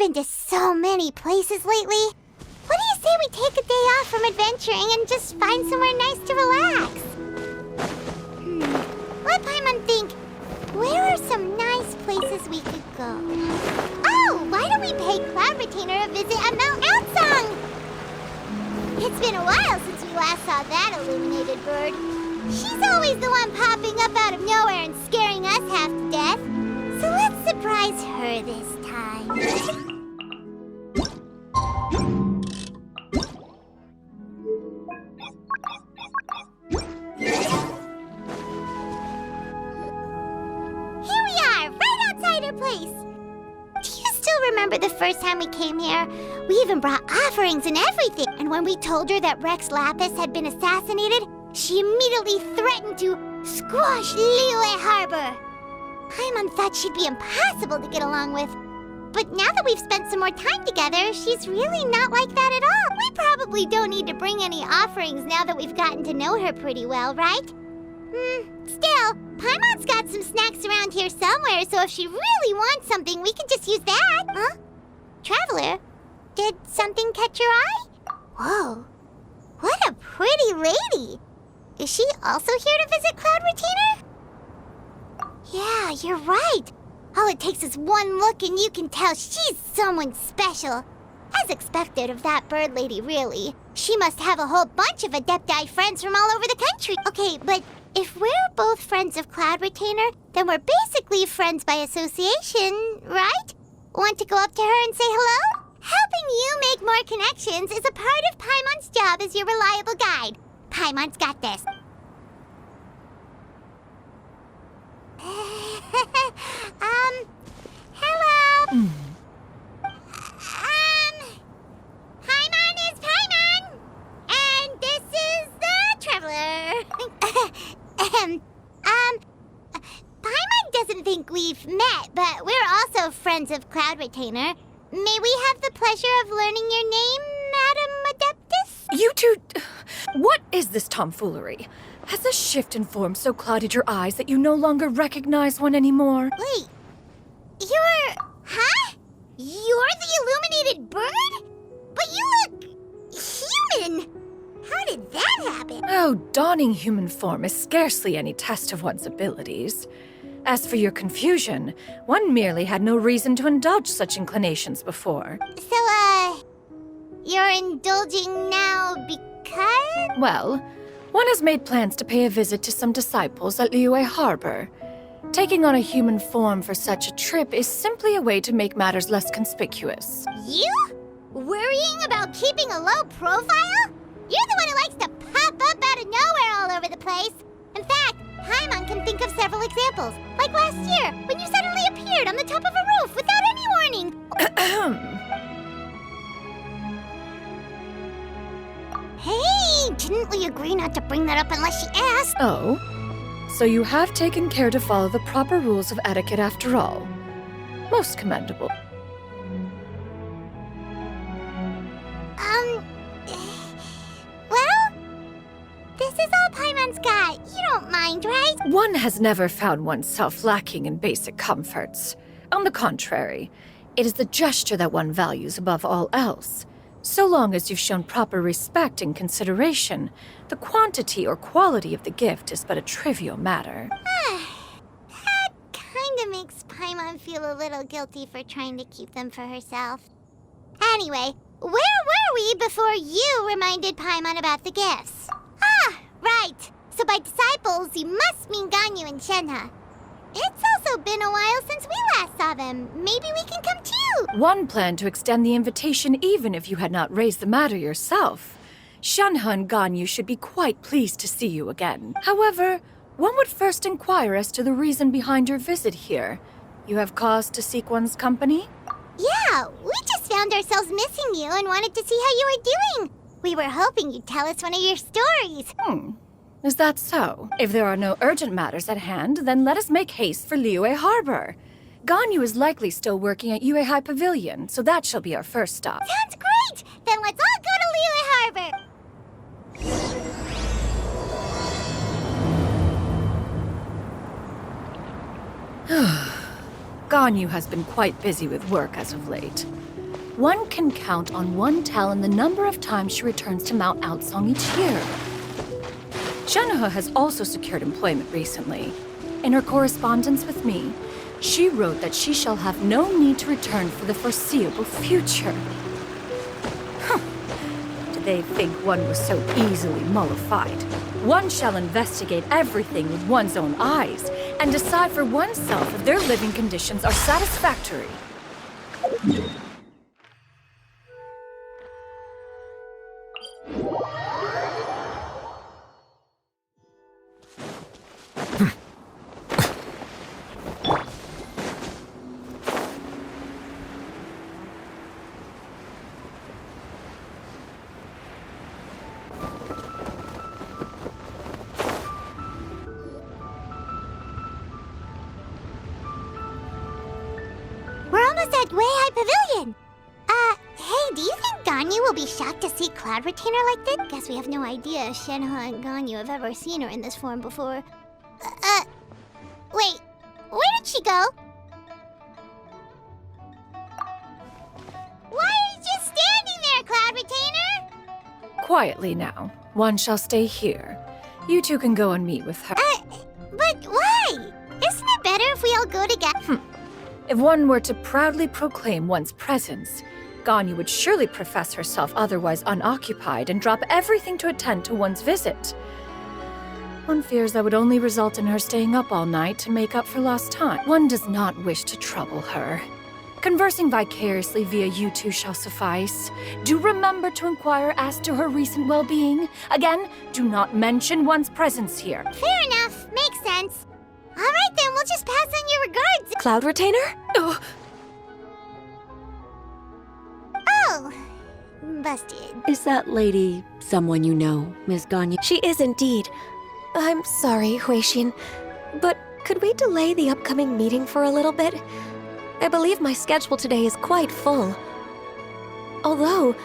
been to so many places lately. What do you say we take a day off from adventuring and just find somewhere nice to relax? Let Paimon think. Where are some nice places we could go? Oh, why don't we pay Cloud Retainer a visit at Mount Outsong? It's been a while since we last saw that illuminated bird. She's always the one popping up out of nowhere and scaring us half to death. So let's surprise her this time. Remember the first time we came here? We even brought offerings and everything. And when we told her that Rex Lapis had been assassinated, she immediately threatened to squash Liyue Harbor. Paimon thought she'd be impossible to get along with. But now that we've spent some more time together, she's really not like that at all. We probably don't need to bring any offerings now that we've gotten to know her pretty well, right? Still, Paimon's got some snacks around here somewhere, so if she really wants something, we can just use that. Huh? Traveler, did something catch your eye? Whoa, what a pretty lady. Is she also here to visit Cloud Retainer? Yeah, you're right. All it takes is one look and you can tell she's someone special. As expected of that bird lady, really. She must have a whole bunch of Adepti friends from all over the country. Okay, but if we're both friends of Cloud Retainer, then we're basically friends by association, right? Want to go up to her and say hello? Helping you make more connections is a part of Paimon's job as your reliable guide. Paimon's got this. Hello? Paimon is Paimon! And this is the Traveler. Paimon doesn't think we've met, but we're also friends of Cloud Retainer. May we have the pleasure of learning your name, Madam Adeptus? You two... What is this tomfoolery? Has the shift in form so clouded your eyes that you no longer recognize one anymore? Wait, you're... Huh? You're the illuminated bird? But you look... human! How did that happen? Oh, donning human form is scarcely any test of one's abilities. As for your confusion, one merely had no reason to indulge such inclinations before. So, you're indulging now because? Well, one has made plans to pay a visit to some disciples at Liyue Harbor. Taking on a human form for such a trip is simply a way to make matters less conspicuous. You? Worrying about keeping a low profile? You're the one who likes to pop up out of nowhere all over the place. In fact, Paimon can think of several examples. Like last year, when you suddenly appeared on the top of a roof without any warning. Hey, didn't we agree not to bring that up unless she asked? Oh? So you have taken care to follow the proper rules of etiquette after all. Most commendable. Well, this is all Paimon's got. You don't mind, right? One has never found oneself lacking in basic comforts. On the contrary, it is the gesture that one values above all else. So long as you've shown proper respect and consideration, the quantity or quality of the gift is but a trivial matter. That kinda makes Paimon feel a little guilty for trying to keep them for herself. Anyway, where were we before you reminded Paimon about the gifts? Ah, right. So by disciples, you must mean Ganyu and Shenhe. It's also been a while since we last saw them. Maybe we can come too. One planned to extend the invitation even if you had not raised the matter yourself. Shenhe and Ganyu should be quite pleased to see you again. However, one would first inquire as to the reason behind your visit here. You have cause to seek one's company? Yeah, we just found ourselves missing you and wanted to see how you were doing. We were hoping you'd tell us one of your stories. Is that so? If there are no urgent matters at hand, then let us make haste for Liyue Harbor. Ganyu is likely still working at Yuehai Pavilion, so that shall be our first stop. Sounds great! Then let's all go to Liyue Harbor! Ganyu has been quite busy with work as of late. One can count on one talon the number of times she returns to Mount Outsong each year. Shenhe has also secured employment recently. In her correspondence with me, she wrote that she shall have no need to return for the foreseeable future. Did they think one was so easily mollified? One shall investigate everything with one's own eyes and decide for oneself if their living conditions are satisfactory. We're almost at Weihai Pavilion! Hey, do you think Ganyu will be shocked to see Cloud Retainer like this? Guess we have no idea if Shenhe and Ganyu have ever seen her in this form before. Wait, where did she go? Why are you just standing there, Cloud Retainer? Quietly now. One shall stay here. You two can go and meet with her. But why? Isn't it better if we all go together? If one were to proudly proclaim one's presence, Ganyu would surely profess herself otherwise unoccupied and drop everything to attend to one's visit. One fears that would only result in her staying up all night to make up for lost time. One does not wish to trouble her. Conversing vicariously via you two shall suffice. Do remember to inquire as to her recent well-being. Again, do not mention one's presence here. Fair enough. Makes sense. All right then, we'll just pass on your regards. Cloud Retainer? Ugh. Oh, busted. Is that lady someone you know, Miss Ganyu? She is indeed. I'm sorry, Huixin, but could we delay the upcoming meeting for a little bit? I believe my schedule today is quite full. Although,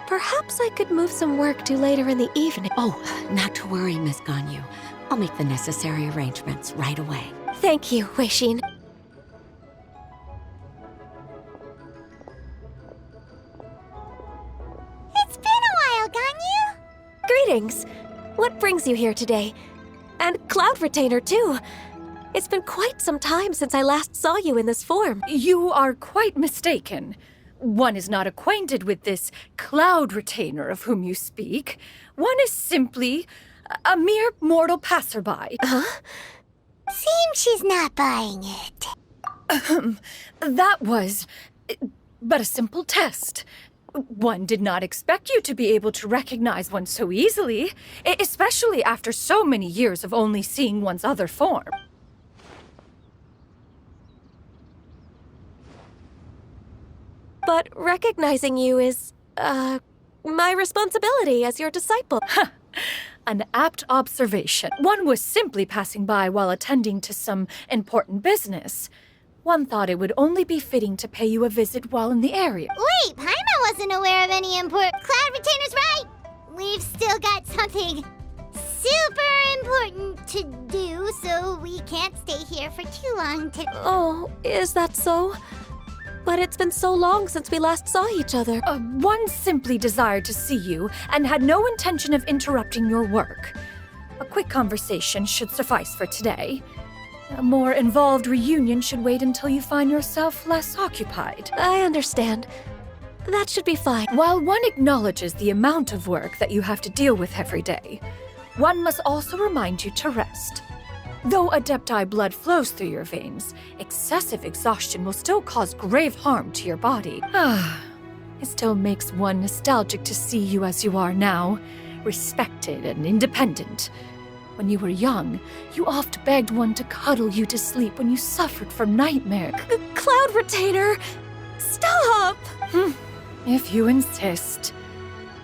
perhaps I could move some work to later in the evening. Oh, not to worry, Miss Ganyu. I'll make the necessary arrangements right away. Thank you, Huixin. It's been a while, Ganyu. Greetings. What brings you here today? And Cloud Retainer, too. It's been quite some time since I last saw you in this form. You are quite mistaken. One is not acquainted with this Cloud Retainer of whom you speak. One is simply a mere mortal passerby. Huh? Seems she's not buying it. That was but a simple test. One did not expect you to be able to recognize one so easily, especially after so many years of only seeing one's other form. But recognizing you is, my responsibility as your disciple. An apt observation. One was simply passing by while attending to some important business. One thought it would only be fitting to pay you a visit while in the area. Wait, Paimon wasn't aware of any important... Cloud Retainer's right! We've still got something super important to do, so we can't stay here for too long to... Oh, is that so? But it's been so long since we last saw each other. One simply desired to see you and had no intention of interrupting your work. A quick conversation should suffice for today. A more involved reunion should wait until you find yourself less occupied. I understand. That should be fine. While one acknowledges the amount of work that you have to deal with every day, one must also remind you to rest. Though Adepti blood flows through your veins, excessive exhaustion will still cause grave harm to your body. It still makes one nostalgic to see you as you are now, respected and independent. When you were young, you oft begged one to cuddle you to sleep when you suffered from nightmares. Cloud Retainer! Stop! If you insist.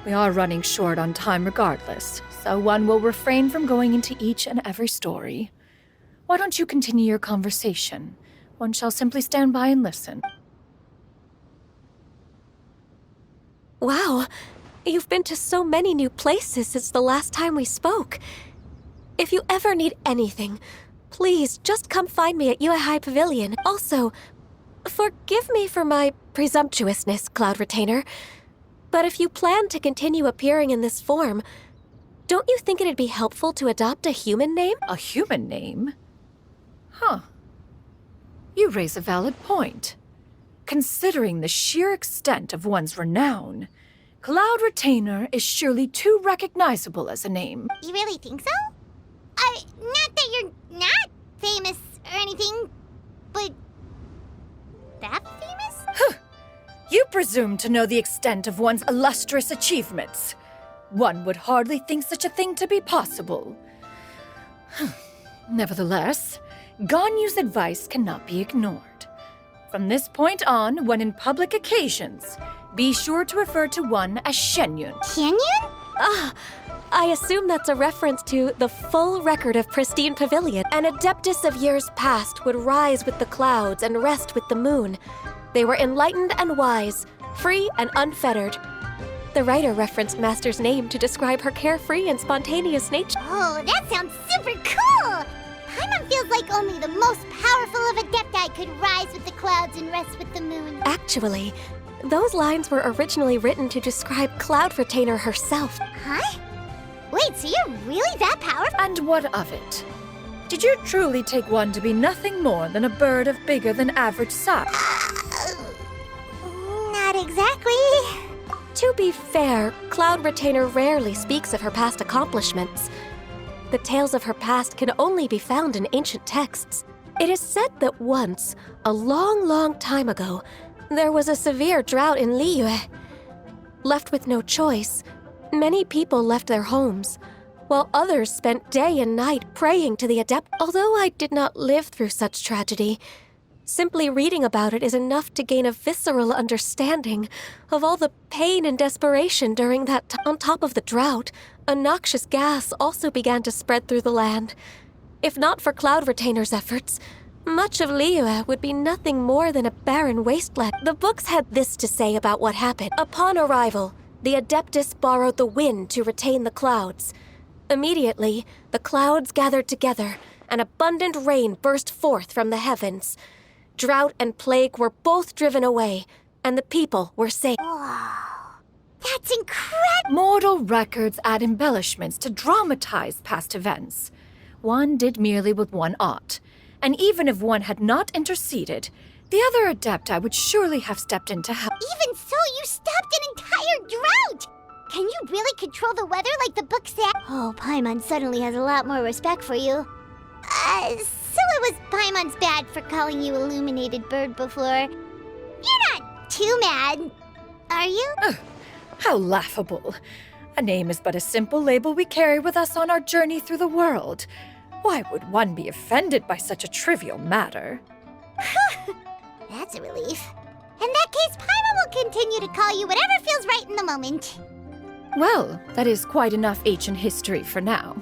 We are running short on time regardless, so one will refrain from going into each and every story. Why don't you continue your conversation? One shall simply stand by and listen. Wow, you've been to so many new places since the last time we spoke. If you ever need anything, please just come find me at Weihai Pavilion. Also, Forgive me for my presumptuousness, Cloud Retainer, but if you plan to continue appearing in this form, don't you think it'd be helpful to adopt a human name? A human name? Huh. You raise a valid point. Considering the sheer extent of one's renown, Cloud Retainer is surely too recognizable as a name. You really think so? Not that you're not famous or anything, but that famous? You presume to know the extent of one's illustrious achievements. One would hardly think such a thing to be possible. Nevertheless, Ganyu's advice cannot be ignored. From this point on, when in public occasions, be sure to refer to one as Shenyun. Canyon? I assume that's a reference to the full record of Pristine Pavilion. An adeptus of years past would rise with the clouds and rest with the moon. They were enlightened and wise, free and unfettered. The writer referenced Master's name to describe her carefree and spontaneous nature. Oh, that sounds super cool! Paimon feels like only the most powerful of Adepti could rise with the clouds and rest with the moon. Actually, those lines were originally written to describe Cloud Retainer herself. Huh? Wait, so you're really that powerful? And what of it? Did you truly take one to be nothing more than a bird of bigger than average size? Not exactly. To be fair, Cloud Retainer rarely speaks of her past accomplishments. The tales of her past can only be found in ancient texts. It is said that once, a long, long time ago, there was a severe drought in Liyue. Left with no choice, many people left their homes, while others spent day and night praying to the Adept. Although I did not live through such tragedy, simply reading about it is enough to gain a visceral understanding of all the pain and desperation during that time. On top of the drought, a noxious gas also began to spread through the land. If not for Cloud Retainer's efforts, much of Liyue would be nothing more than a barren wasteland. The books had this to say about what happened. Upon arrival, the Adeptus borrowed the wind to retain the clouds. Immediately, the clouds gathered together, and abundant rain burst forth from the heavens. Drought and plague were both driven away, and the people were saved. That's incredible! Mortal records add embellishments to dramatize past events. One did merely what one ought, and even if one had not interceded, the other Adepti would surely have stepped in to help. Even so, you stopped an entire drought! Can you really control the weather like the book said? Oh, Paimon suddenly has a lot more respect for you. So it was Paimon's bad for calling you Illuminated Bird before. You're not too mad, are you? How laughable. A name is but a simple label we carry with us on our journey through the world. Why would one be offended by such a trivial matter? That's a relief. In that case, Paimon will continue to call you whatever feels right in the moment. Well, that is quite enough ancient history for now.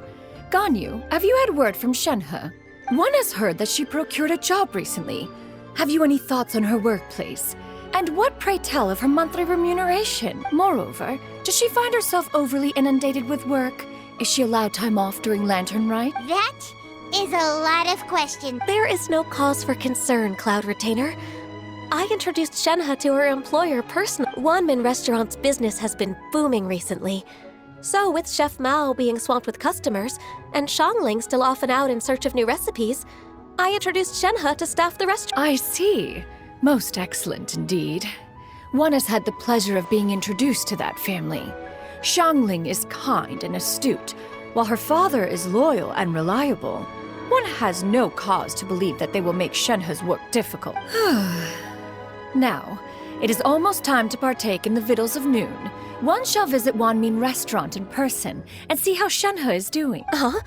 Ganyu, have you had word from Shenhe? One has heard that she procured a job recently. Have you any thoughts on her workplace? And what, pray tell, of her monthly remuneration? Moreover, does she find herself overly inundated with work? Is she allowed time off during Lantern Rite? That is a lot of questions. There is no cause for concern, Cloud Retainer. I introduced Shenhe to her employer personally. Wanmin Restaurant's business has been booming recently. So, with Chef Mao being swamped with customers, and Shangling still off and out in search of new recipes, I introduced Shenhe to staff the restaurant. I see. Most excellent indeed. One has had the pleasure of being introduced to that family. Shangling is kind and astute, while her father is loyal and reliable. One has no cause to believe that they will make Shenhe's work difficult. Now, it is almost time to partake in the victuals of noon. One shall visit Wanmin Restaurant in person and see how Shenhe is doing. Huh?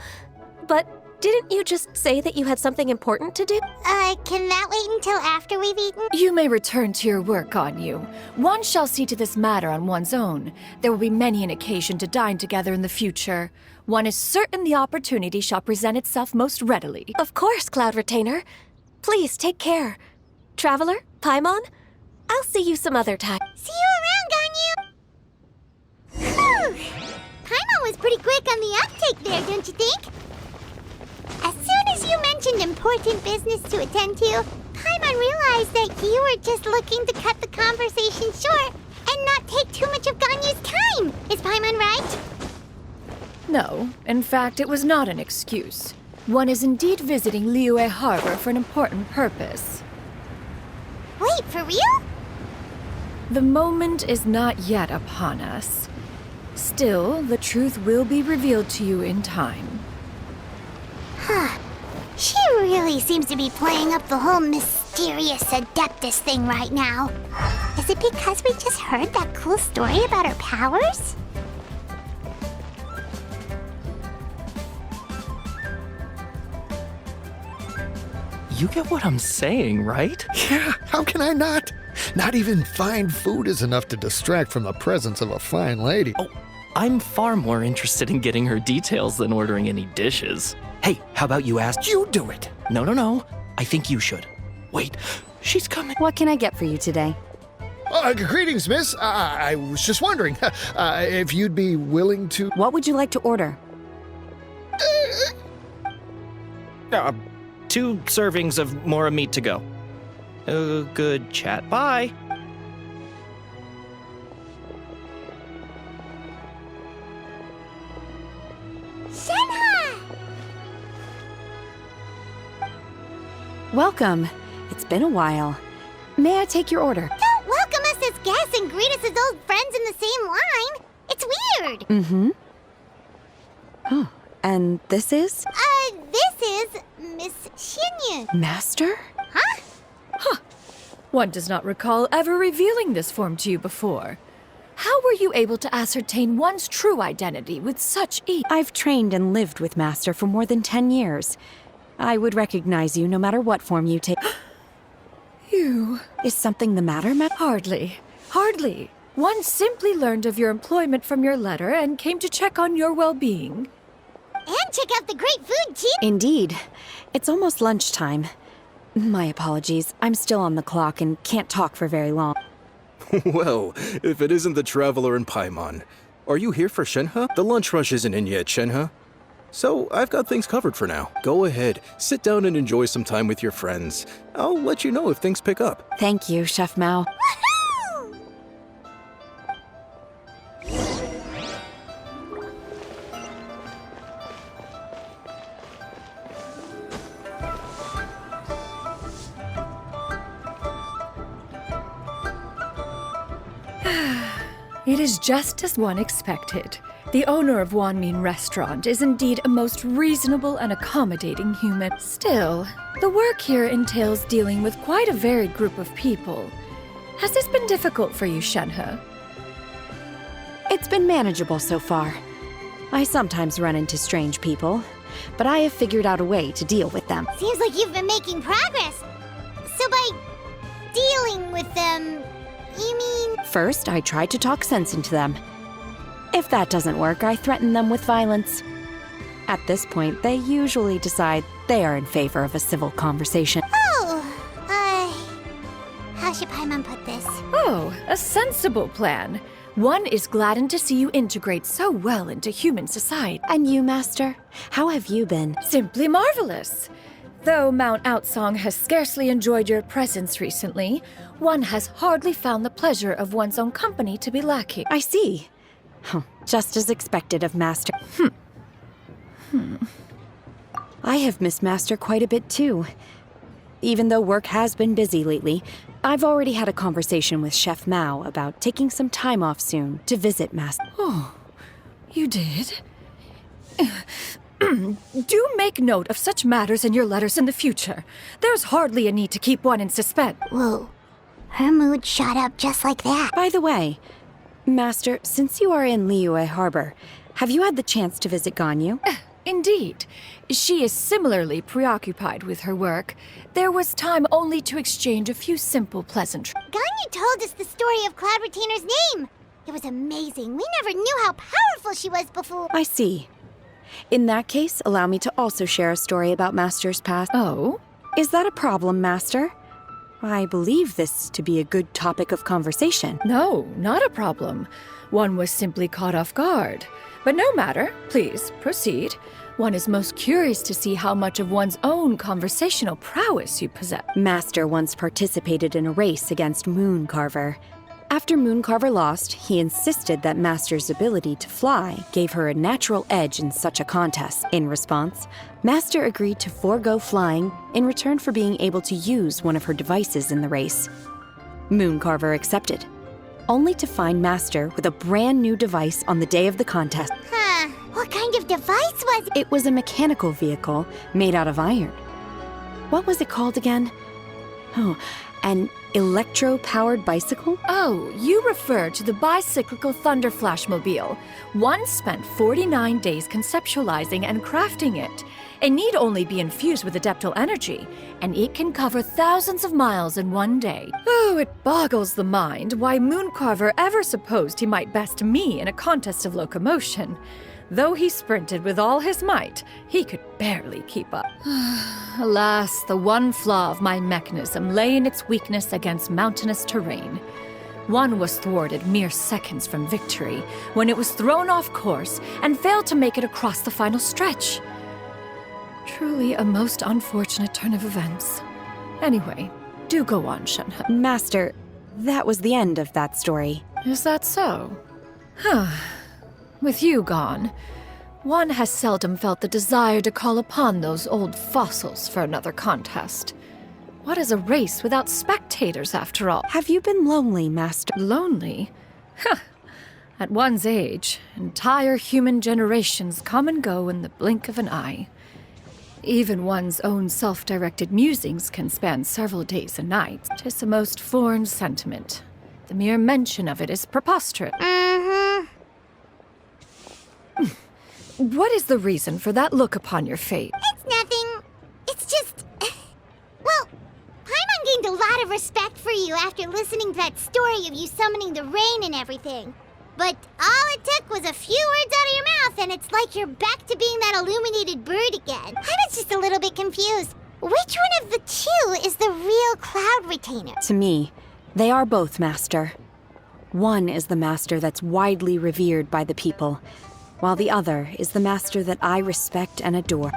But didn't you just say that you had something important to do? Can that wait until after we've eaten? You may return to your work, Ganyu. One shall see to this matter on one's own. There will be many an occasion to dine together in the future. One is certain the opportunity shall present itself most readily. Of course, Cloud Retainer. Please take care. Traveler, Paimon, I'll see you some other time. See you around, Ganyu! Whew! Paimon was pretty quick on the uptake there, don't you think? As soon as you mentioned important business to attend to, Paimon Paimon realized that you were just looking to cut the conversation short and not take too much of Ganyu's time. Is Paimon right? No, in fact, it was not an excuse. One is indeed visiting Liyue Harbor for an important purpose. Wait, for real? The moment is not yet upon us. Still, the truth will be revealed to you in time. Huh. She really seems to be playing up the whole mysterious Adeptus thing right now. Is it because we just heard that cool story about her powers? You get what I'm saying, right? Yeah, how can I not? Not even fine food is enough to distract from the presence of a fine lady. Oh, I'm far more interested in getting her details than ordering any dishes. Hey, how about you ask? You do it. No. I think you should. Wait, she's coming. What can I get for you today? Greetings, miss. I was just wondering if you'd be willing to... What would you like to order? 2 servings of mora meat to go. Good chat. Bye. Shenhe! Welcome. It's been a while. May I take your order? Don't welcome us as guests and greet us as old friends in the same line. It's weird. Mm-hmm. Oh, and this is? This is Miss Shinyu. Master? Huh? One does not recall ever revealing this form to you before. How were you able to ascertain one's true identity with such ease? I've trained and lived with Master for more than 10 years. I would recognize you no matter what form you take. You... Is something the matter, Hardly. One simply learned of your employment from your letter and came to check on your well-being. And check out the great food, too. Indeed. It's almost lunchtime. My apologies. I'm still on the clock and can't talk for very long. Well, if it isn't the Traveler and Paimon. Are you here for Shenhe? The lunch rush isn't in yet, Shenhe. So, I've got things covered for now. Go ahead, sit down and enjoy some time with your friends. I'll let you know if things pick up. Thank you, Chef Mao. Woohoo! It is just as one expected. The owner of Wanmin Restaurant is indeed a most reasonable and accommodating human. Still, the work here entails dealing with quite a varied group of people. Has this been difficult for you, Shenhe? It's been manageable so far. I sometimes run into strange people, but I have figured out a way to deal with them. Seems like you've been making progress. So by dealing with them, you mean... First, I try to talk sense into them. If that doesn't work, I threaten them with violence. At this point, they usually decide they are in favor of a civil conversation. How should Paimon put this? Oh, a sensible plan. One is gladdened to see you integrate so well into human society. And you, Master? How have you been? Simply marvelous. Though Mount Outsong has scarcely enjoyed your presence recently, one has hardly found the pleasure of one's own company to be lacking. I see. Just as expected of Master. I have missed Master quite a bit too. Even though work has been busy lately, I've already had a conversation with Chef Mao about taking some time off soon to visit Master. Oh, you did? Do make note of such matters in your letters in the future. There's hardly a need to keep one in suspense. Whoa. Her mood shot up just like that. By the way, Master, since you are in Liyue Harbor, have you had the chance to visit Ganyu? Indeed. She is similarly preoccupied with her work. There was time only to exchange a few simple pleasantries. Ganyu told us the story of Cloud Retainer's name. It was amazing. We never knew how powerful she was before. I see. In that case, allow me to also share a story about Master's past. Oh? Is that a problem, Master? I believe this to be a good topic of conversation. No, not a problem. One was simply caught off guard. But no matter, please proceed. One is most curious to see how much of one's own conversational prowess you possess. Master once participated in a race against Mooncarver. After Mooncarver lost, he insisted that Master's ability to fly gave her a natural edge in such a contest. In response, Master agreed to forego flying in return for being able to use one of her devices in the race. Mooncarver accepted, only to find Master with a brand new device on the day of the contest. Huh. What kind of device was it? It was a mechanical vehicle made out of iron. What was it called again? Oh, an electro-powered bicycle? Oh, you refer to the bicyclical Thunderflashmobile. One spent 49 days conceptualizing and crafting it. It need only be infused with adeptal energy, and it can cover thousands of miles in one day. Oh, it boggles the mind why Mooncarver ever supposed he might best me in a contest of locomotion. Though he sprinted with all his might, he could barely keep up. Alas, the one flaw of my mechanism lay in its weakness against mountainous terrain. One was thwarted mere seconds from victory when it was thrown off course and failed to make it across the final stretch. Truly a most unfortunate turn of events. Anyway, do go on, Shenhe. Master, that was the end of that story. Is that so? With you gone, one has seldom felt the desire to call upon those old fossils for another contest. What is a race without spectators, after all? Have you been lonely, Master? Lonely? At one's age, entire human generations come and go in the blink of an eye. Even one's own self-directed musings can span several days and nights. 'Tis a most foreign sentiment. The mere mention of it is preposterous. What is the reason for that look upon your face? It's nothing. It's just... Well, Paimon gained a lot of respect for you after listening to that story of you summoning the rain and everything. But all it took was a few words out of your mouth, and it's like you're back to being that illuminated bird again. I was just a little bit confused. Which one of the two is the real Cloud Retainer? To me, they are both, Master. One is the Master that's widely revered by the people, while the other is the Master that I respect and adore.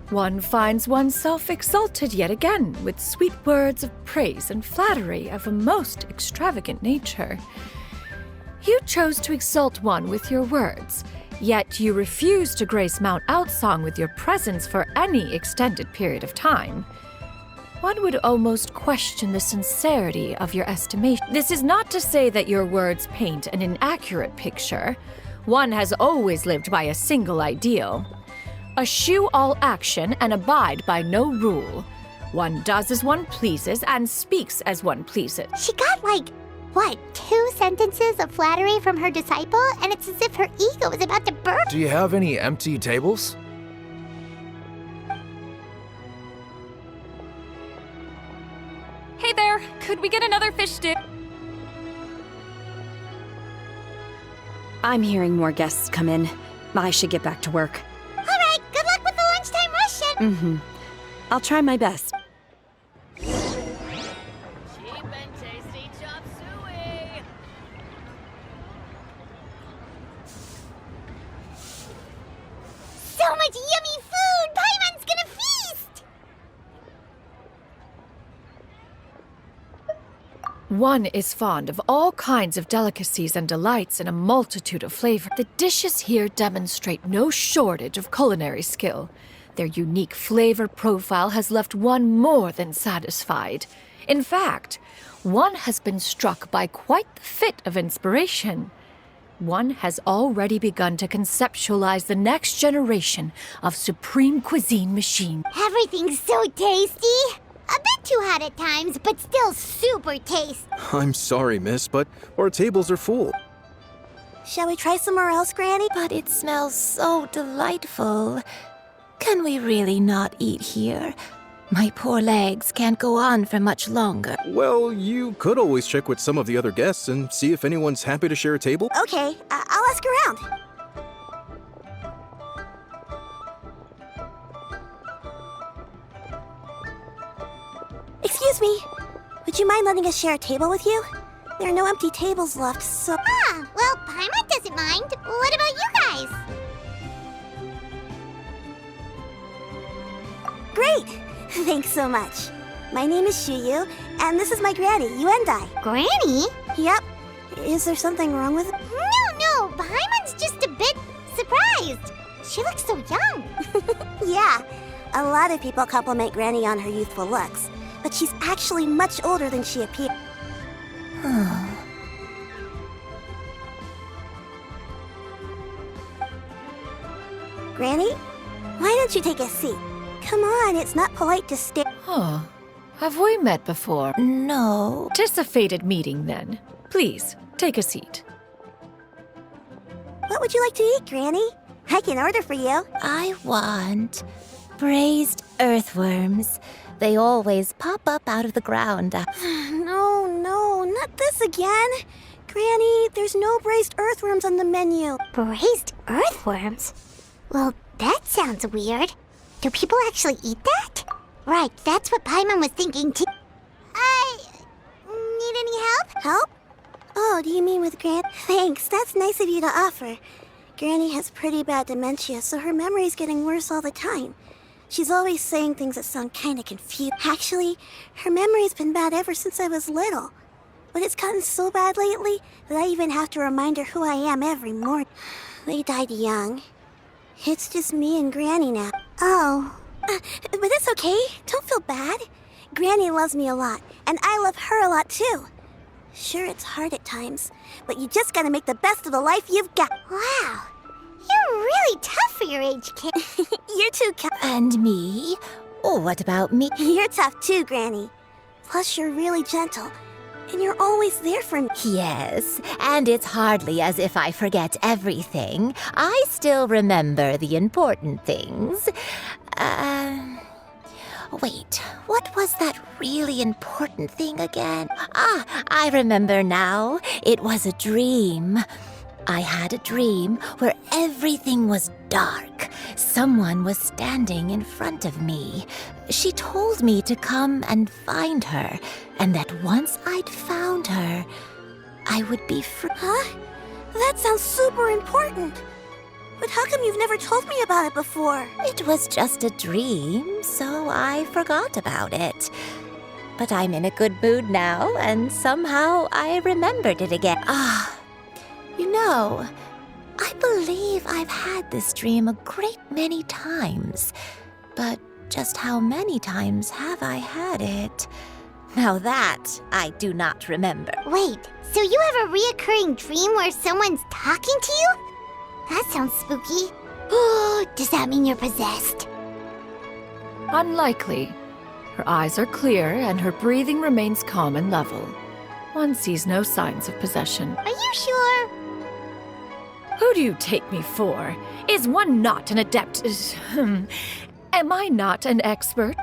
One finds oneself exalted yet again with sweet words of praise and flattery of a most extravagant nature. You chose to exalt one with your words, yet you refuse to grace Mount Outsong with your presence for any extended period of time. One would almost question the sincerity of your estimation. This is not to say that your words paint an inaccurate picture. One has always lived by a single ideal. Eschew all action and abide by no rule. One does as one pleases and speaks as one pleases. She got what, 2 sentences of flattery from her disciple? And it's as if her ego is about to burst. Do you have any empty tables? Hey there, could we get another fish stick? I'm hearing more guests come in. I should get back to work. All right, good luck with the lunchtime rush. I'll try my best. Cheap and tasty chop suey! So much yummy food! Paimon's gonna feast! One is fond of all kinds of delicacies and delights in a multitude of flavors. The dishes here demonstrate no shortage of culinary skill. Their unique flavor profile has left one more than satisfied. In fact, one has been struck by quite the fit of inspiration. One has already begun to conceptualize the next generation of supreme cuisine machine. Everything's so tasty! A bit too hot at times, but still super tasty. I'm sorry, miss, but our tables are full. Shall we try somewhere else, Granny? But it smells so delightful. Can we really not eat here? My poor legs can't go on for much longer. Well, you could always check with some of the other guests and see if anyone's happy to share a table. Okay, I'll ask around. Excuse me. Would you mind letting us share a table with you? There are no empty tables left, so... Ah, well, Paimon doesn't mind. What about you guys? Great! Thanks so much. My name is Shuyu, and this is my granny, Yuendai. Granny? Yep. Is there something wrong with it? No, Paimon's just a bit surprised. She looks so young. Yeah, a lot of people compliment Granny on her youthful looks, but she's actually much older than she appears. Granny, why don't you take a seat? Come on, it's not polite to stare. Huh. Have we met before? No. Tis a fated meeting, then. Please, take a seat. What would you like to eat, Granny? I can order for you. I want braised earthworms. They always pop up out of the ground. No, not this again. Granny, there's no braised earthworms on the menu. Braised earthworms? Well, that sounds weird. Do people actually eat that? Right, that's what Paimon was thinking too. Need any help? Help? Oh, do you mean with Gran? Thanks, that's nice of you to offer. Granny has pretty bad dementia, so her memory's getting worse all the time. She's always saying things that sound kinda confused. Actually, her memory's been bad ever since I was little. But it's gotten so bad lately that I even have to remind her who I am every morning. They died young. It's just me and Granny now. Oh. But it's okay. Don't feel bad. Granny loves me a lot, and I love her a lot too. Sure, it's hard at times, but you just gotta make the best of the life you've got. Wow. You're really tough for your age, kid. You're too And me? Oh, what about me? You're tough too, Granny. Plus, you're really gentle, and you're always there for me. Yes, and it's hardly as if I forget everything. I still remember the important things. Wait, what was that really important thing again? Ah, I remember now. It was a dream. I had a dream where everything was dark. Someone was standing in front of me. She told me to come and find her, and that once I'd found her, I would be free. Huh? That sounds super important. But how come you've never told me about it before? It was just a dream, so I forgot about it. But I'm in a good mood now, and somehow I remembered it again. You know, I believe I've had this dream a great many times. But just how many times have I had it? Now that I do not remember. Wait, so you have a reoccurring dream where someone's talking to you? That sounds spooky. Does that mean you're possessed? Unlikely. Her eyes are clear and her breathing remains calm and level. One sees no signs of possession. Are you sure? Who do you take me for? Is one not an adept? Am I not an expert?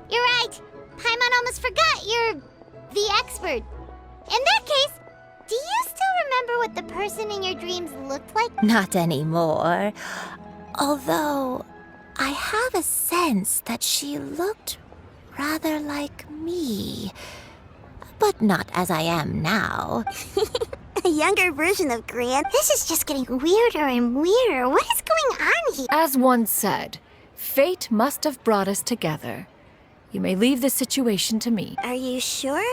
You're right. Paimon almost forgot you're the expert. In that case, do you still remember what the person in your dreams looked like? Not anymore. Although, I have a sense that she looked rather like me. But not as I am now. A younger version of Gran. This is just getting weirder and weirder. What is going on here? As one said, fate must have brought us together. You may leave the situation to me. Are you sure?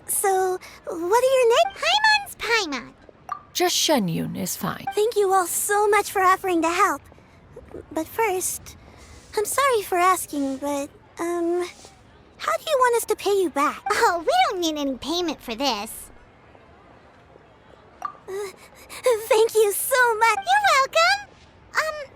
So, what are your names? Paimon's Paimon. Just Shenyun is fine. Thank you all so much for offering to help. But first, I'm sorry for asking, but, how do you want us to pay you back? Oh, we don't need any payment for this. Thank you so much. You're welcome.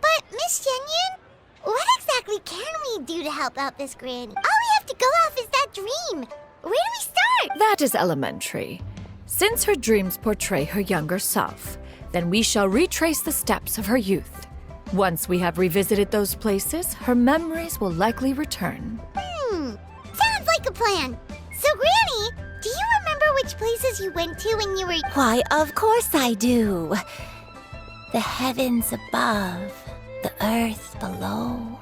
But Miss Shenyun, what exactly can we do to help out this granny? All we have to go off is that dream. Where do we start? That is elementary. Since her dreams portray her younger self, then we shall retrace the steps of her youth. Once we have revisited those places, her memories will likely return. Sounds like a plan. So, Granny, do you remember which places you went to when you were... Why, of course I do. The heavens above, the earth below,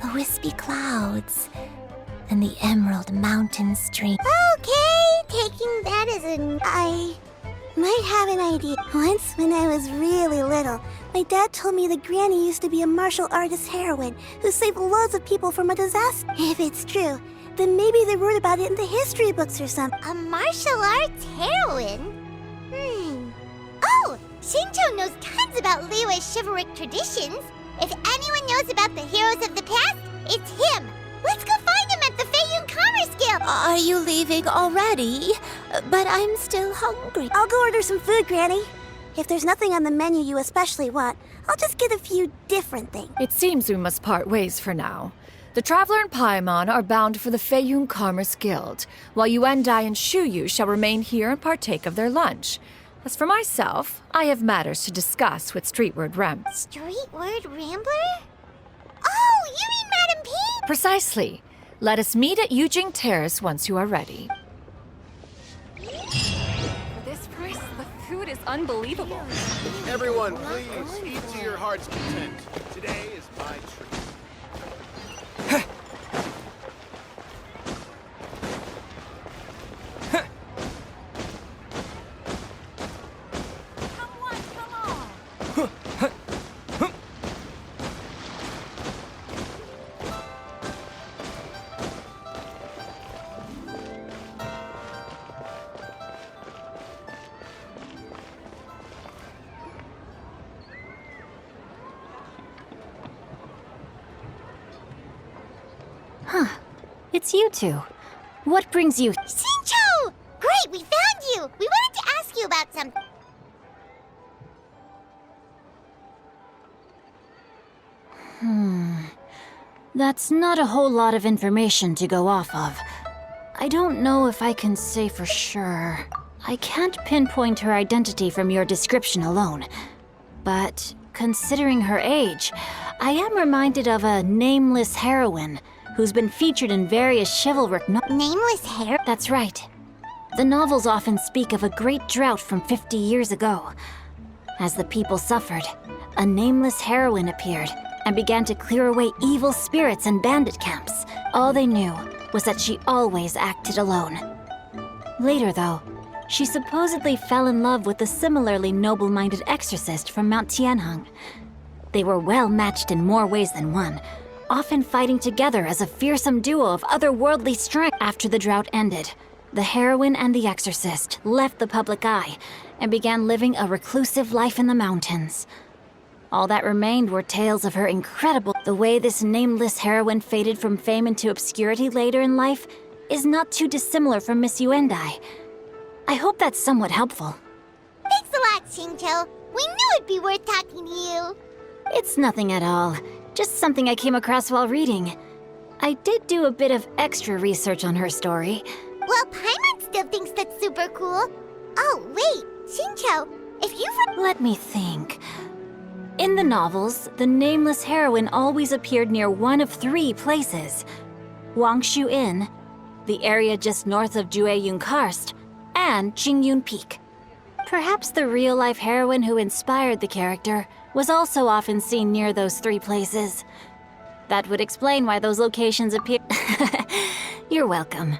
the wispy clouds. and the Emerald Mountain Stream. Okay, taking that as I might have an idea. Once, when I was really little, my dad told me that Granny used to be a martial artist heroine who saved loads of people from a disaster. If it's true, then maybe they wrote about it in the history books or something. A martial arts heroine? Oh, Shincho knows tons about Liyue's chivalric traditions. If anyone knows about the heroes of the past, it's him. Let's go find him at the Feiyun Commerce Guild. Are you leaving already? But I'm still hungry. I'll go order some food, Granny. If there's nothing on the menu you especially want, I'll just get a few different things. It seems we must part ways for now. The Traveler and Paimon are bound for the Feiyun Commerce Guild, while Yuendai and Shuyu shall remain here and partake of their lunch. As for myself, I have matters to discuss with Streetward Rem. Streetward Rambler? Oh, you mean Madam P? Precisely. Let us meet at Yujing Terrace once you are ready. For this price, the food is unbelievable. Everyone, please eat to your heart's content. Today is my treat. It's you two. What brings you? Shincho! Great, we found you! We wanted to ask you about something. That's not a whole lot of information to go off of. I don't know if I can say for sure. I can't pinpoint her identity from your description alone. But considering her age, I am reminded of a nameless heroine who's been featured in various chivalric Nameless heroine? That's right. The novels often speak of a great drought from 50 years ago. As the people suffered, a nameless heroine appeared and began to clear away evil spirits and bandit camps. All they knew was that she always acted alone. Later, though, she supposedly fell in love with a similarly noble-minded exorcist from Mount Tianheng. They were well matched in more ways than one, often fighting together as a fearsome duo of otherworldly strength. After the drought ended, the heroine and the exorcist left the public eye and began living a reclusive life in the mountains. All that remained were tales of her incredible... The way this nameless heroine faded from fame into obscurity later in life is not too dissimilar from Miss Yuendai. I hope that's somewhat helpful. Thanks a lot, Shincho. We knew it'd be worth talking to you. It's nothing at all. Just something I came across while reading. I did do a bit of extra research on her story. Well, Paimon still thinks that's super cool. Oh, wait, Shincho, if you've... Let me think. In the novels, the nameless heroine always appeared near one of three places. Wangshu Inn, the area just north of Jueyun Karst, and Jingyun Peak. Perhaps the real-life heroine who inspired the character was also often seen near those three places. That would explain why those locations appear... You're welcome.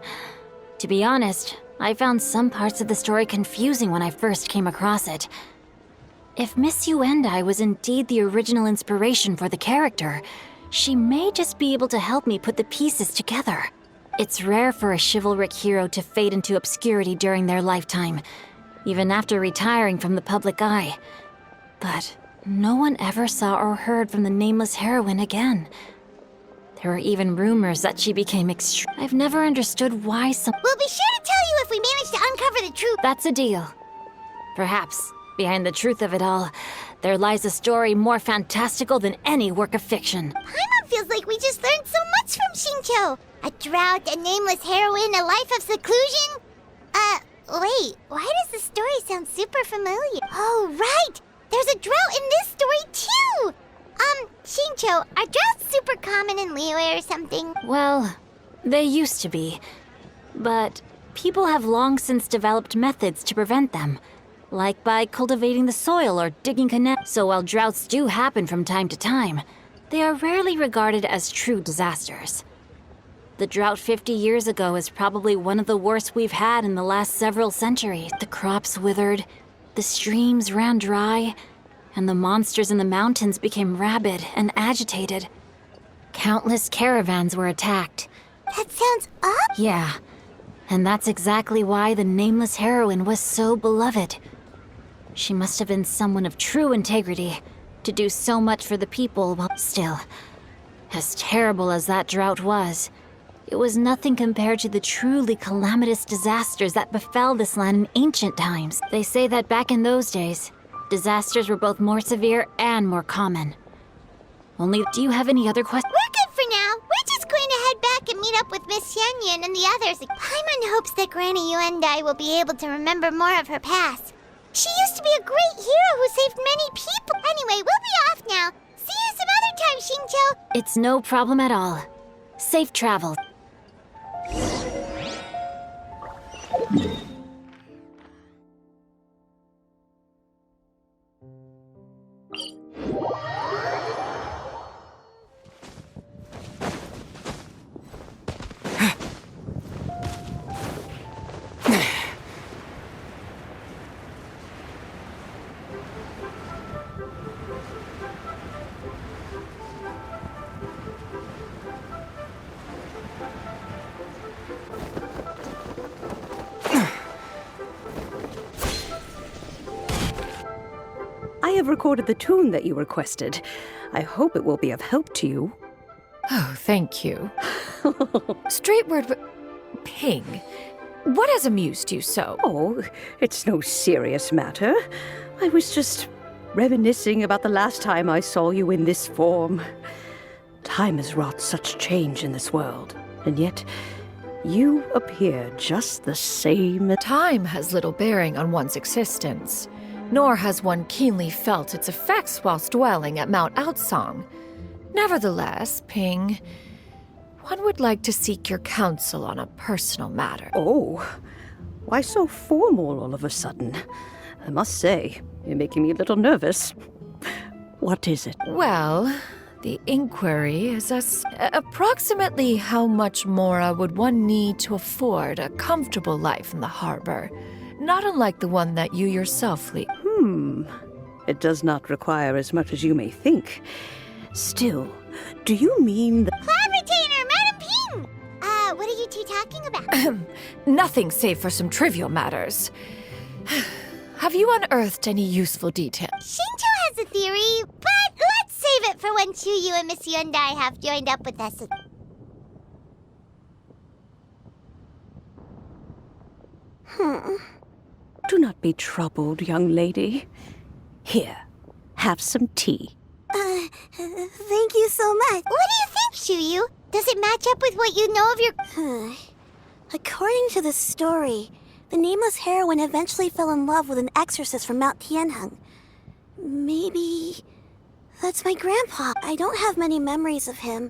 To be honest, I found some parts of the story confusing when I first came across it. If Miss Yuendai was indeed the original inspiration for the character, she may just be able to help me put the pieces together. It's rare for a chivalric hero to fade into obscurity during their lifetime, even after retiring from the public eye. But no one ever saw or heard from the nameless heroine again. There were even rumors that she became I've never understood why some... We'll be sure to tell you if we manage to uncover the truth. That's a deal. Perhaps, behind the truth of it all, there lies a story more fantastical than any work of fiction. Paimon feels like we just learned so much from Shincho. A drought, a nameless heroine, a life of seclusion. Wait, why does the story sound super familiar? Oh, right! There's a drought in this story, too! Shincho, are droughts super common in Liyue or something? Well, they used to be. But people have long since developed methods to prevent them, like by cultivating the soil or digging canals. So while droughts do happen from time to time, they are rarely regarded as true disasters. The drought 50 years ago is probably one of the worst we've had in the last several centuries. The crops withered, the streams ran dry, and the monsters in the mountains became rabid and agitated. Countless caravans were attacked. That sounds awful. Yeah, and that's exactly why the nameless heroine was so beloved. She must have been someone of true integrity to do so much for the people, but still, as terrible as that drought was, it was nothing compared to the truly calamitous disasters that befell this land in ancient times. They say that back in those days, disasters were both more severe and more common. Only, do you have any other questions? We're good for now. We're just going to head back and meet up with Miss Yen and the others. Paimon hopes that Granny Yuendai will be able to remember more of her past. She used to be a great hero who saved many people. Anyway, we'll be off now. See you some other time, Xingqiu. It's no problem at all. Safe travel. I have recorded the tune that you requested. I hope it will be of help to you. Oh, thank you. Straight word, but Ping, what has amused you so? Oh, it's no serious matter. I was just reminiscing about the last time I saw you in this form. Time has wrought such change in this world, and yet you appear just the same. Time has little bearing on one's existence, nor has one keenly felt its effects whilst dwelling at Mount Outsong. Nevertheless, Ping, one would like to seek your counsel on a personal matter. Oh, why so formal all of a sudden? I must say, you're making me a little nervous. What is it? Well, the inquiry is as approximately how much more would one need to afford a comfortable life in the harbor, not unlike the one that you yourself lead. It does not require as much as you may think. Still, do you mean that— Cloud Retainer, Madam Ping! What are you two talking about? Nothing save for some trivial matters. Have you unearthed any useful details? Xingqiu has a theory, but let's save it for when Chuyu and Miss Yuendai have joined up with us. Do not be troubled, young lady. Here, have some tea. Thank you so much. What do you think, Chuyu? Does it match up with what you know of your— According to the story, the nameless heroine eventually fell in love with an exorcist from Mount Tianheng. Maybe that's my grandpa. I don't have many memories of him,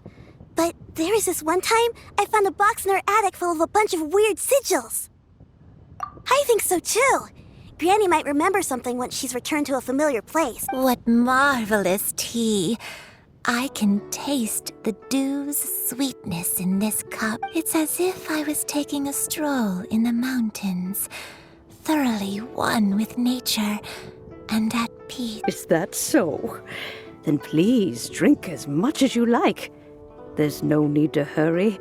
but there was this one time I found a box in our attic full of a bunch of weird sigils. I think so too. Granny might remember something once she's returned to a familiar place. What marvelous tea. I can taste the dew's sweetness in this cup. It's as if I was taking a stroll in the mountains, thoroughly one with nature and at peace. Is that so? Then please drink as much as you like. There's no need to hurry.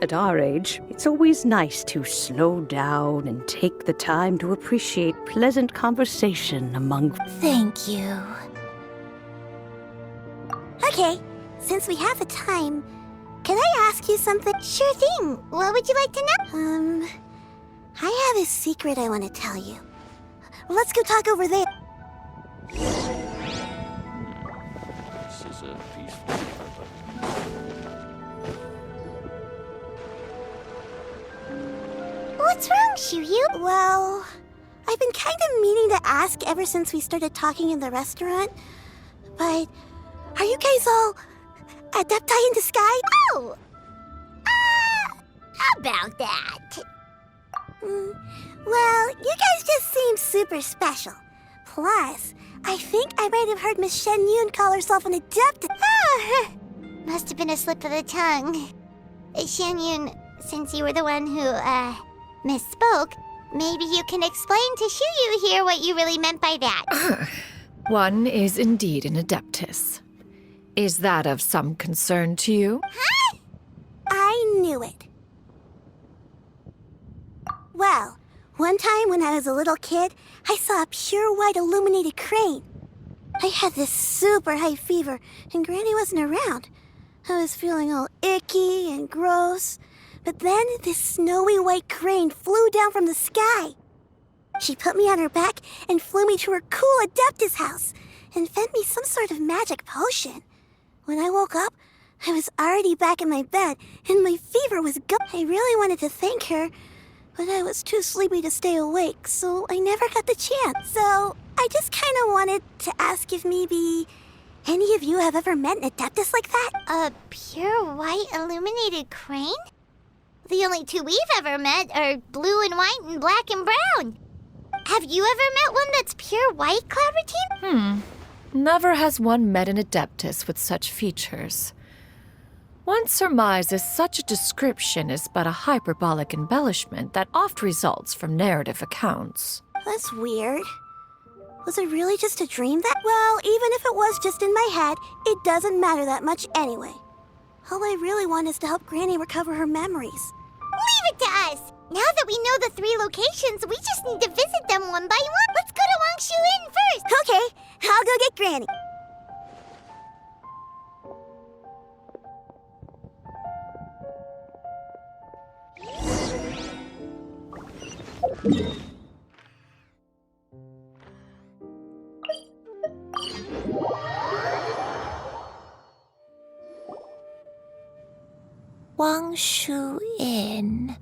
At our age, it's always nice to slow down and take the time to appreciate pleasant conversation among— Thank you. Okay, since we have the time, can I ask you something? Sure thing. What would you like to know? I have a secret I want to tell you. Let's go talk over there. This is a peaceful What's wrong, Chuyu? Well, I've been kind of meaning to ask ever since we started talking in the restaurant, but are you guys all adepti in disguise? Oh! How about that? Well, you guys just seem super special. Plus, I think I might have heard Miss Shen Yun call herself an adept. Must have been a slip of the tongue. Xianyun, since you were the one who, misspoke, maybe you can explain to Shuyu here what you really meant by that. One is indeed an Adeptus. Is that of some concern to you? Huh? I knew it. Well, one time when I was a little kid, I saw a pure white illuminated crane. I had this super high fever, and Granny wasn't around. I was feeling all icky and gross. But then this snowy white crane flew down from the sky. She put me on her back and flew me to her cool Adeptus house and fed me some sort of magic potion. When I woke up, I was already back in my bed and my fever was gone. I really wanted to thank her, but I was too sleepy to stay awake, so I never got the chance. So I just kind of wanted to ask if maybe any of you have ever met an Adeptus like that? A pure white illuminated crane? The only two we've ever met are blue and white and black and brown. Have you ever met one that's pure white, Cloud Routine? Never has one met an Adeptus with such features. One surmises such a description is but a hyperbolic embellishment that oft results from narrative accounts. That's weird. Was it really just a dream that? Well, even if it was just in my head, it doesn't matter that much anyway. All I really want is to help Granny recover her memories. Leave it to us! Now that we know the 3 locations, we just need to visit them one by one. Let's go to Wangshu Inn first! Okay, I'll go get Granny. Wangshu Inn.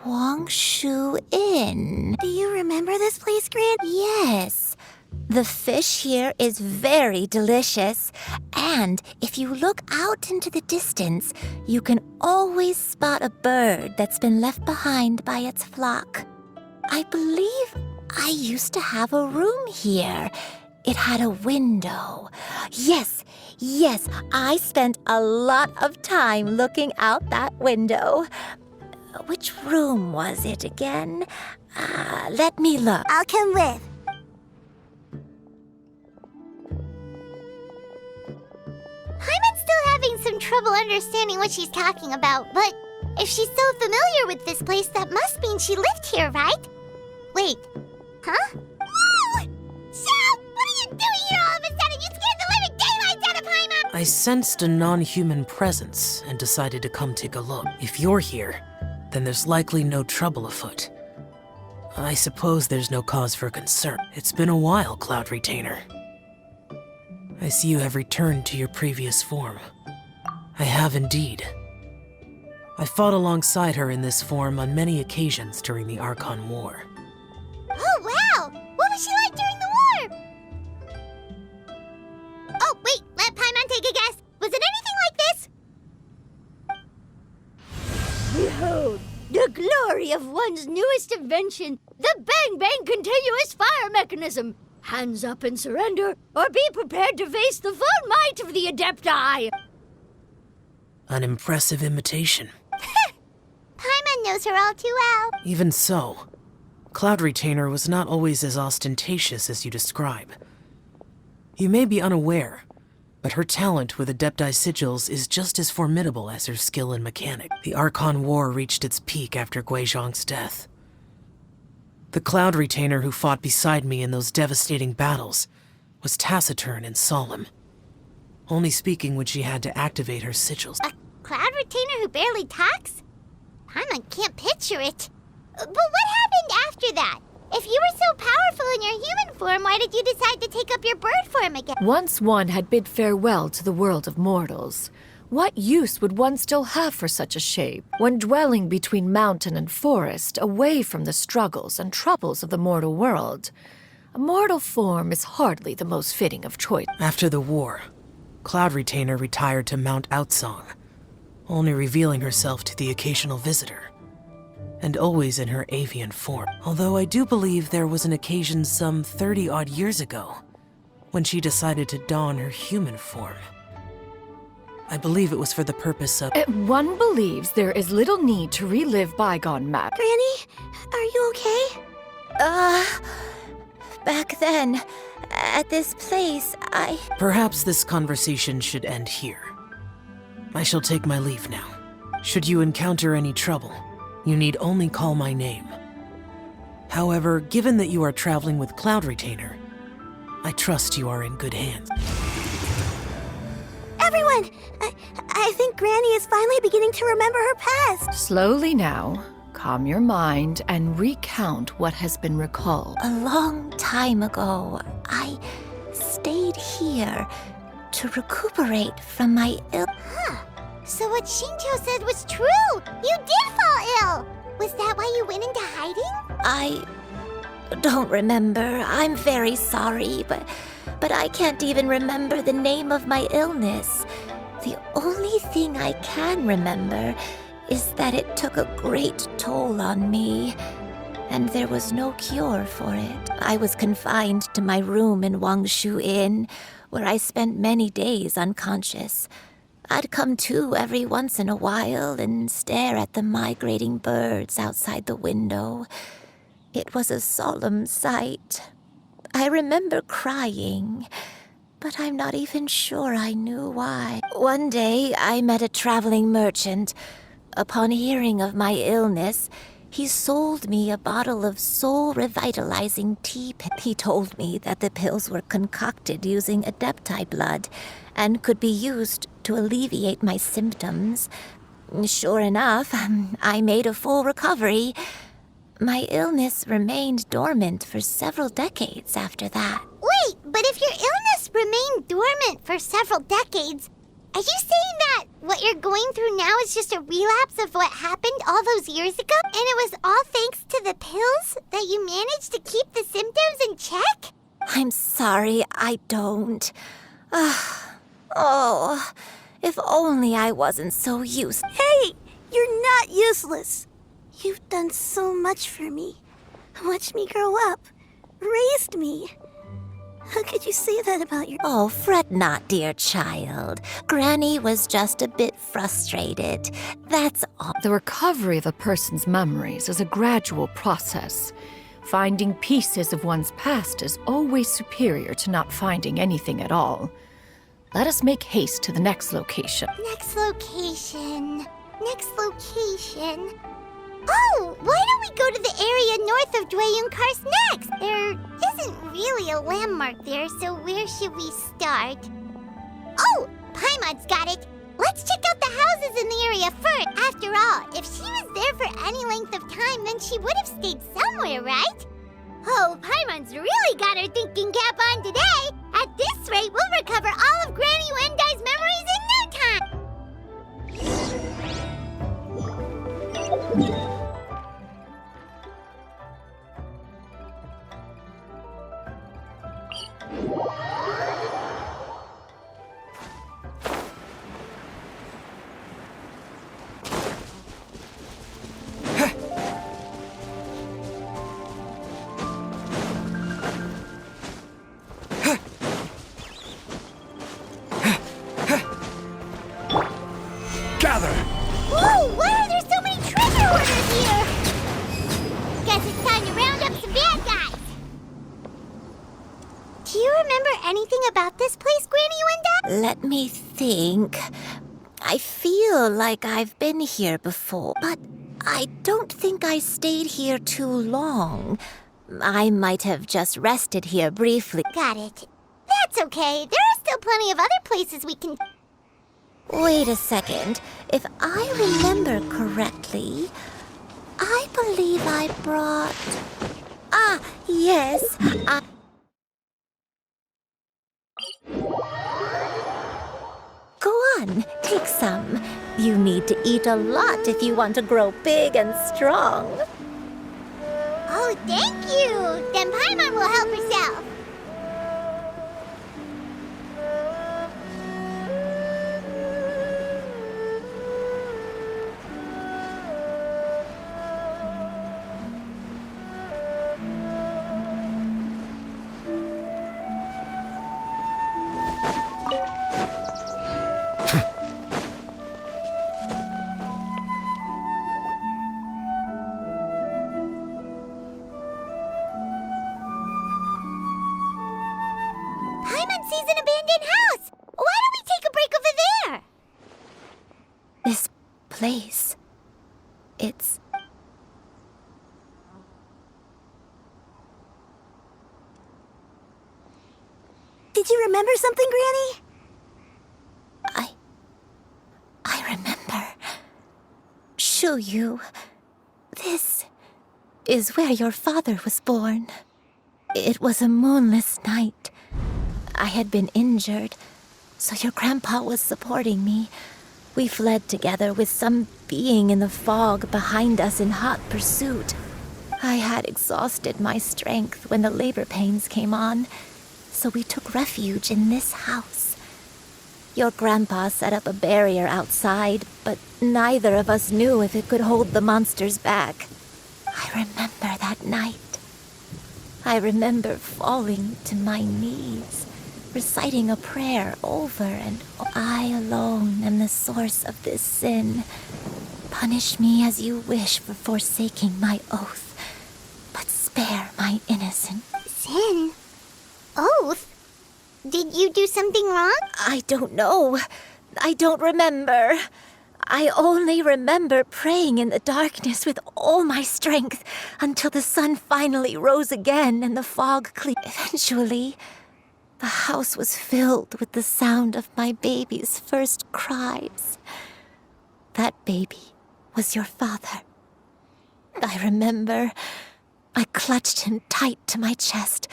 Wangshu Inn. Do you remember this place, Gran? Yes. The fish here is very delicious. And if you look out into the distance, you can always spot a bird that's been left behind by its flock. I believe I used to have a room here. It had a window. Yes, I spent a lot of time looking out that window. Which room was it again? Let me look. I'll come with. Paimon's still having some trouble understanding what she's talking about, but if she's so familiar with this place, that must mean she lived here, right? Wait, huh? Whoa! Shell! What are you doing here all of a sudden? You scared the living daylights out of Paimon! I sensed a non-human presence and decided to come take a look. If you're here, then there's likely no trouble afoot. I suppose there's no cause for concern. It's been a while, Cloud Retainer. I see you have returned to your previous form. I have indeed. I fought alongside her in this form on many occasions during the Archon War. Oh, wow! What was she like during the war? Oh, wait, let Paimon take a guess. Was it anything like this? Behold, the glory of one's newest invention, the Bang Bang Continuous Fire Mechanism. Hands up and surrender, or be prepared to face the full might of the Adepti. An impressive imitation. Paimon knows her all too well. Even so, Cloud Retainer was not always as ostentatious as you describe. You may be unaware, but her talent with Adepti sigils is just as formidable as her skill in mechanic. The Archon War reached its peak after Guizhong's death. The Cloud Retainer who fought beside me in those devastating battles was taciturn and solemn, only speaking when she had to activate her sigils. A Cloud Retainer who barely talks? Paimon can't picture it. But what happened after that? If you were so powerful in your human form, why did you decide to take up your bird form again? Once one had bid farewell to the world of mortals, what use would one still have for such a shape, when dwelling between mountain and forest, away from the struggles and troubles of the mortal world? A mortal form is hardly the most fitting of choice. After the war, Cloud Retainer retired to Mount Outsong, only revealing herself to the occasional visitor, and always in her avian form. Although I do believe there was an occasion some 30-odd years ago, when she decided to don her human form. I believe it was for the purpose of... One believes there is little need to relive bygone matters. Granny, are you okay? Back then, at this place, Perhaps this conversation should end here. I shall take my leave now. Should you encounter any trouble, you need only call my name. However, given that you are traveling with Cloud Retainer, I trust you are in good hands. Everyone! I think Granny is finally beginning to remember her past. Slowly now, calm your mind and recount what has been recalled. a long time ago, I stayed here to recuperate from my ill. So what Shinjo said was true! You did fall ill! Was that why you went into hiding? I don't remember. I'm very sorry, but I can't even remember the name of my illness. The only thing I can remember is that it took a great toll on me, and there was no cure for it. I was confined to my room in Wangshu Inn, where I spent many days unconscious. I'd come to every once in a while and stare at the migrating birds outside the window. It was a solemn sight. I remember crying, but I'm not even sure I knew why. One day, I met a traveling merchant. Upon hearing of my illness, he sold me a bottle of soul-revitalizing tea. He told me that the pills were concocted using Adepti blood and could be used to alleviate my symptoms. Sure enough, I made a full recovery. My illness remained dormant for several decades after that. Wait, but if your illness remained dormant for several decades, are you saying that what you're going through now is just a relapse of what happened all those years ago? And it was all thanks to the pills that you managed to keep the symptoms in check? I'm sorry, I don't. Oh, if only I wasn't so useless. Hey, you're not useless. You've done so much for me. Watched me grow up. Raised me. How could you say that about your... Oh, fret not, dear child. Granny was just a bit frustrated. That's all. The recovery of a person's memories is a gradual process. Finding pieces of one's past is always superior to not finding anything at all. Let us make haste to the next location. Next location. Oh, why don't we go to the area north of Dwayunkars next? There isn't really a landmark there, so where should we start? Oh, Paimon's got it. Let's check out the houses in the area first. After all, if she was there for any length of time, then she would have stayed somewhere, right? Oh, Paimon's really got her thinking cap on today. At this rate, we'll recover all of Granny Wendai's memories in no time. Whoa, why are there so many treasure hoarders here? Guess it's time to round up some bad guys. Do you remember anything about this place, Granny Wenda? Let me think. I feel like I've been here before, but I don't think I stayed here too long. I might have just rested here briefly. Got it. That's okay. There are still plenty of other places we can... Wait a second. If I remember correctly, I believe I brought... Ah, yes. Go on, take some. You need to eat a lot if you want to grow big and strong. Oh, thank you. Then Paimon will help herself. abandoned house. Why don't we take a break over there? This place. It's... Did you remember something, Granny? I remember. Shuyu. This is where your father was born. It was a moonless night. I had been injured, so your grandpa was supporting me. We fled together with some being in the fog behind us in hot pursuit. I had exhausted my strength when the labor pains came on, so we took refuge in this house. Your grandpa set up a barrier outside, but neither of us knew if it could hold the monsters back. I remember that night. I remember falling to my knees, reciting a prayer over and over. I alone am the source of this sin. Punish me as you wish for forsaking my oath, but spare my innocent. Sin? Oath? Did you do something wrong? I don't know. I don't remember. I only remember praying in the darkness with all my strength until the sun finally rose again and the fog cleared. Eventually, the house was filled with the sound of my baby's first cries. That baby was your father. I remember I clutched him tight to my chest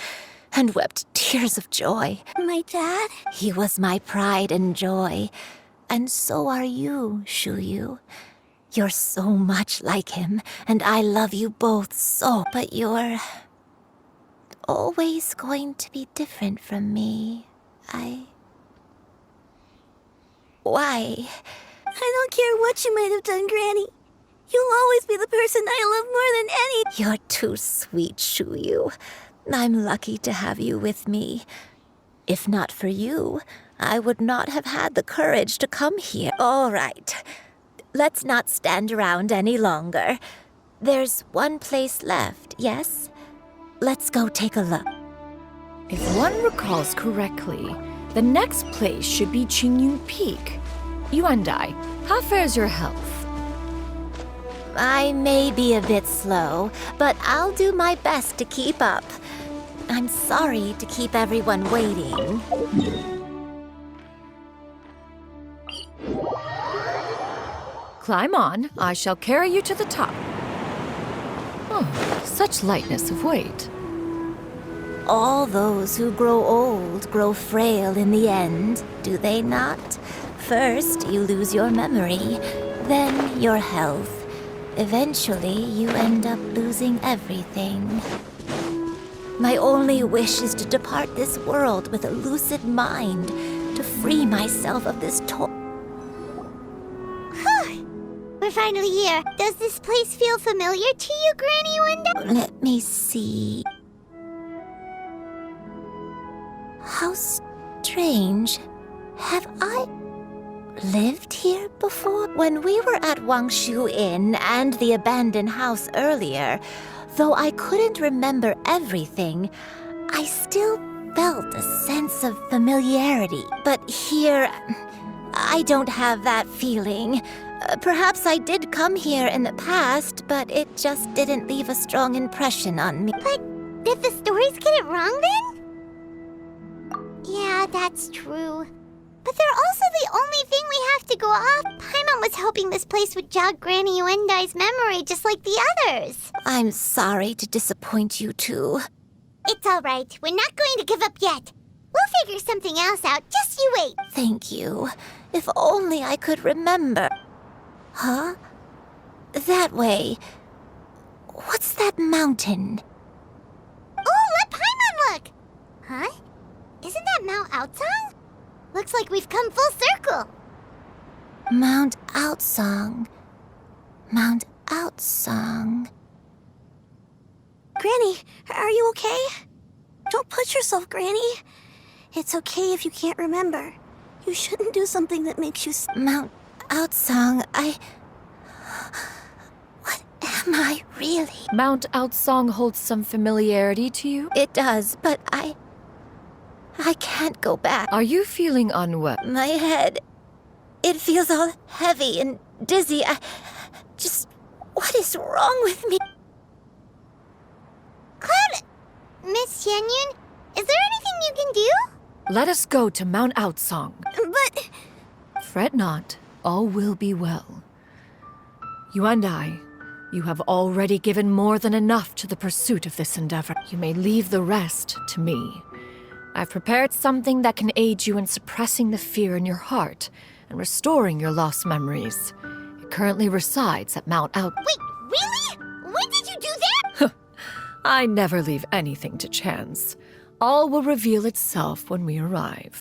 and wept tears of joy. My dad? He was my pride and joy. And so are you, Shuyu. You're so much like him, and I love you both so. But you're always going to be different from me. Why? I don't care what you might have done, Granny. You'll always be the person I love more than any. You're too sweet, Shuyu. I'm lucky to have you with me. If not for you, I would not have had the courage to come here. All right. Let's not stand around any longer. There's one place left, yes? Let's go take a look. If one recalls correctly, the next place should be Qingyun Peak. Yuandai, how fares your health? I may be a bit slow, but I'll do my best to keep up. I'm sorry to keep everyone waiting. Climb on, I shall carry you to the top. Oh, such lightness of weight. All those who grow old grow frail in the end, do they not? First, you lose your memory, then your health. Eventually, you end up losing everything. My only wish is to depart this world with a lucid mind, to free myself of this We're finally here. Does this place feel familiar to you, Granny Yuanda? Let me see. How strange. Have I lived here before? When we were at Wangshu Inn and the abandoned house earlier, though I couldn't remember everything, I still felt a sense of familiarity. But here, I don't have that feeling. Perhaps I did come here in the past, but it just didn't leave a strong impression on me. But did the stories get it wrong then? Yeah, that's true. But they're also the only thing we have to go off. Paimon was hoping this place would jog Granny Yuandai's memory just like the others. I'm sorry to disappoint you too. It's all right. We're not going to give up yet. We'll figure something else out. Just you wait. Thank you. If only I could remember. Huh? That way. What's that mountain? Oh, let Paimon look! Huh? Isn't that Mount Outsang? Looks like we've come full circle. Mount Outsang. Mount Outsang. Granny, are you okay? Don't push yourself, Granny. It's okay if you can't remember. You shouldn't do something that makes you... Mount Outsang, What am I really? Mount Outsang holds some familiarity to you? It does, but I I can't go back. Are you feeling unwell? My head, it feels all heavy and dizzy. What is wrong with me? Cloud, Miss Xianyun, is there anything you can do? Let us go to Mount Outsong. But... Fret not, all will be well. You and I, you have already given more than enough to the pursuit of this endeavor. You may leave the rest to me. I've prepared something that can aid you in suppressing the fear in your heart and restoring your lost memories. It currently resides at Mount Out. Wait, really? When did you do that? I never leave anything to chance. All will reveal itself when we arrive.